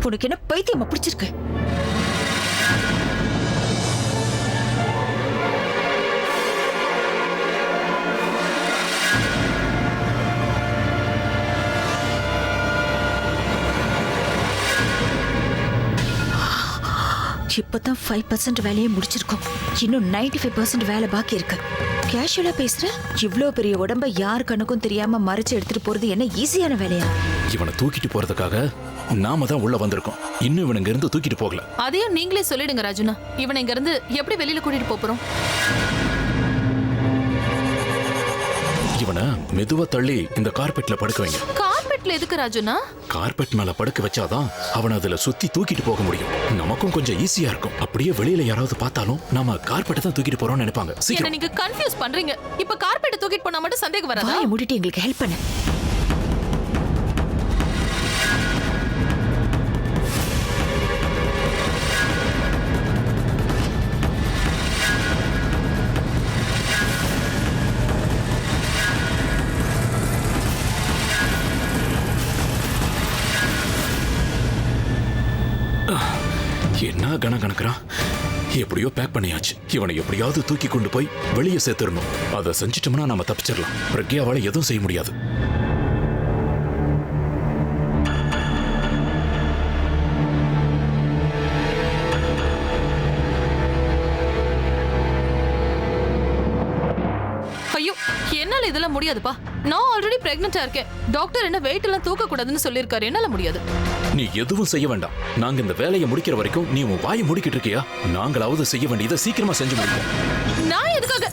உனக்கு என்ன பைத்தியமா பிடிச்சிருக்கு? இப்பதான் 5% வேலையை முடிச்சிருக்கோம். இன்னும் 95% வேலை பாக்கி இருக்கு. கேஷுவலா பேசுற? இவ்ளோ பெரிய உடம்ப யார் கணக்கும் தெரியாம மறைச்சு எடுத்துட்டு போறது என்ன ஈஸியான வேலையா? இவனை தூக்கிட்டு போறதுக்காக நாம தான் உள்ள வந்திருக்கோம். இன்னும் இவன் இங்க இருந்து தூக்கிட்டு போகல. அதையும் நீங்களே சொல்லிடுங்க ராஜுனா. இவனை இங்க இருந்து எப்படி வெளியில கூட்டிட்டு போறோம்? இவனை மெதுவா தள்ளி இந்த கார்பெட்ல படுக்க வைங்க. கார்பெட்ல எதுக்கு ராஜுனா? கார்பெட் மேல படுக்க வச்சாதான் அவனை அதுல சுத்தி தூக்கிட்டு போக முடியும். நமக்கும் கொஞ்சம் ஈஸியா இருக்கும். அப்படியே வெளியில யாராவது பார்த்தாலும் நாம கார்பெட்டை தான் தூக்கிட்டு போறோம்னு நினைப்பாங்க. என்ன சீக்கிரம். நீங்க கன்ஃபியூஸ் பண்றீங்க. இப்ப கார்பெட்டை தூக்கிட்டு போனா மட்டும் சந்தேகம் வராதா? வாயை மூடிட்டு எங்களுக்கு ஹெல்ப் பண்ணு. என்ன கணக்கிறான்? எப்படியோ பேக் பண்ணியாச்சு. இவனை எப்படியாவது தூக்கி கொண்டு போய் வெளியே சேர்த்துடணும். அதை செஞ்சிட்டோம்னா நாம தப்பிச்சிடலாம். பிரக்யாவால எதுவும் செய்ய முடியாது. ஐயோ, என்னால இதெல்லாம் முடியாதுப்பா. நான் ஆல்ரெடி பிரெக்னெண்டா இருக்கேன். டாக்டர் என்ன வெயிட் எல்லாம் தூக்க கூடாதுன்னு சொல்லிருக்காரு. என்னால முடியாது. நீ எதுவும் செய்ய வேண்டாம். நாங்க இந்த வேலையை முடிக்கிற வரைக்கும் நீ உன் வாயை மூடிக்கிட்டு இருக்கியா? நாங்களாவது செய்ய வேண்டியதை சீக்கிரமா செஞ்சு முடிப்போம். நான் எதுக்காக?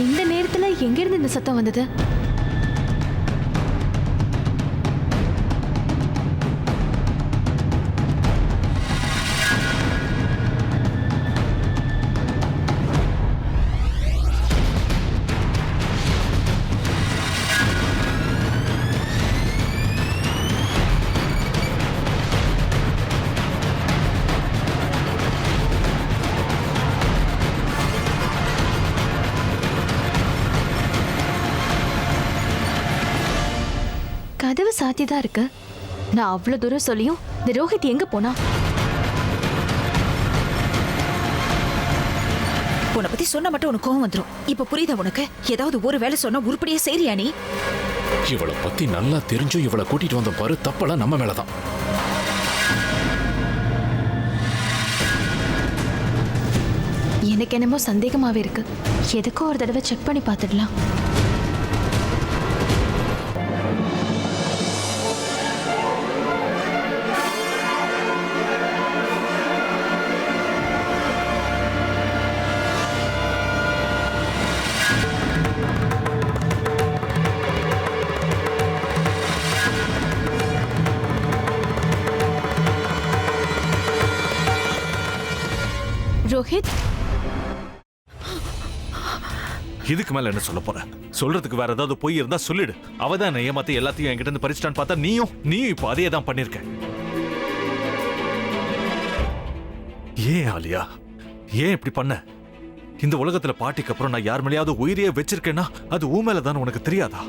இந்த நேரத்துல எங்க இருந்து இந்த சத்தம் வந்தது? கதவு சாத்திதான் இருக்கு. நான் அவ்வளவு தூரம் சொல்லியும் இந்த ரோஹித் எங்க போனா? உன்னை பத்தி சொன்ன மட்டும் உனக்கு கோவம் வந்துரும். இப்ப புரியுதா உனக்கு? ஏதாவது ஒரு வேலை சொன்னா உருப்படியே செய்றியா நீ? இவளை பத்தி நல்லா தெரிஞ்சும் இவளை கூட்டிட்டு வந்த பாரு. தப்பெல்லாம் நம்ம மேலதான். எனக்கு என்னமோ சந்தேகமாவே இருக்கு. எதுக்கோ ஒரு தடவை செக் பண்ணி பார்த்துடலாம். ரோஹித், இதுக்கு மேல என்ன சொல்ல போற? சொல்றதுக்கு வேற ஏதாவது பொய் இருந்தா சொல்லிடு. அவதான் ஏமாத்தி எல்லாத்தையும் என்கிட்ட இருந்து பறிச்சிட்டான்னு பார்த்தா நீயும் இப்ப அதே தான் பண்ணிருக்க. ஏன் ஆலியா, ஏன் இப்படி பண்ண? இந்த உலகத்துல பாட்டிக்கு அப்புறம் நான் யார் மேலேயாவது உயிரையே வச்சிருக்கேன்னா அது ஊ மேலதான் உனக்கு தெரியாதா?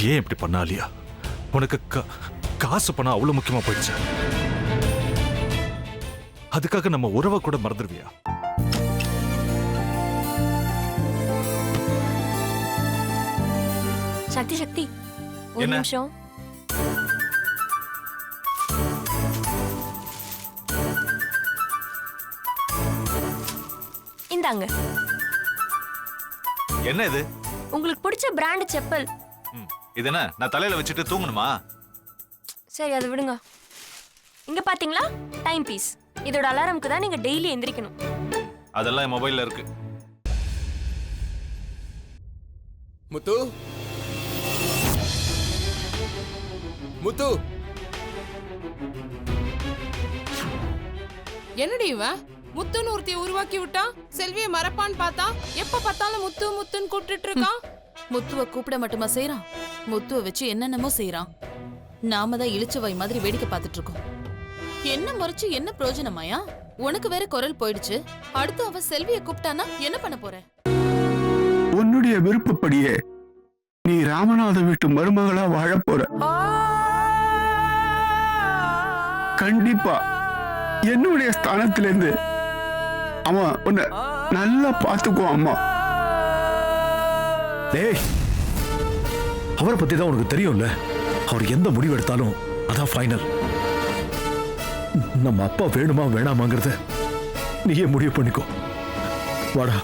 ஏன் இப்படி பண்ண ஆலியா? உனக்கு காசு பணம் அவ்வளவு முக்கியமா போயிடுச்சு. அதுக்காக நம்ம உறவை கூட மறந்துடுவியா? சக்தி சக்தி, ஒரு நிமிஷம். இந்தாங்க. என்ன இது? உங்களுக்கு பிடிச்ச பிராண்ட் செப்பல். இது என்ன நான் தலையில வச்சுட்டு தூங்கணுமா? சரி, அதை விடுங்க. இங்க பாத்தீங்களா, டைம் பீஸ். இதோட அலாரம்க்கு தான் நீங்க டெய்லி எந்திரிக்கணும். அதெல்லாம் என் மொபைல்ல இருக்கு. முத்து, முத்து, என்னடி இவன் முத்துன்னு ஒருத்தைய உருவாக்கி விட்டான். செல்விய மறப்பான்னு பார்த்தா எப்ப பார்த்தாலும் முத்து முத்துன்னு கூப்பிட்டு இருக்கான். முத்துவ கூப்பிட மட்டுமா செய்யறான்? முத்துவ வச்சு என்னென்னமோ செய்யறான். நாம தான் இழிச்ச வாய் மாதிரி வேடிக்கை பார்த்துட்டு இருக்கோம். என்ன முறைச்சு என்ன பிரயோஜனமாயா? உனக்கு வேற குரல் போயிடுச்சு. அடுத்து அவ செல்வியை கூப்பிட்டானா என்ன பண்ண போற? உன்னுடைய விருப்பப்படியே நீ ராமநாத வீட்டு மருமகளா வாழ போற. கண்டிப்பா என்னுடைய ஸ்தானத்திலிருந்து அவன் உன்னை நல்லா பார்த்துக்குவான் அம்மா. டேய், அவரை பத்தி தான் உனக்கு தெரியும்ல. அவர் எந்த முடிவு எடுத்தாலும் அதான் ஃபைனல். நம்ம அப்பா வேணுமா வேணாமாங்கிறத நீயே முடிவு பண்ணிக்கோ. வாடா.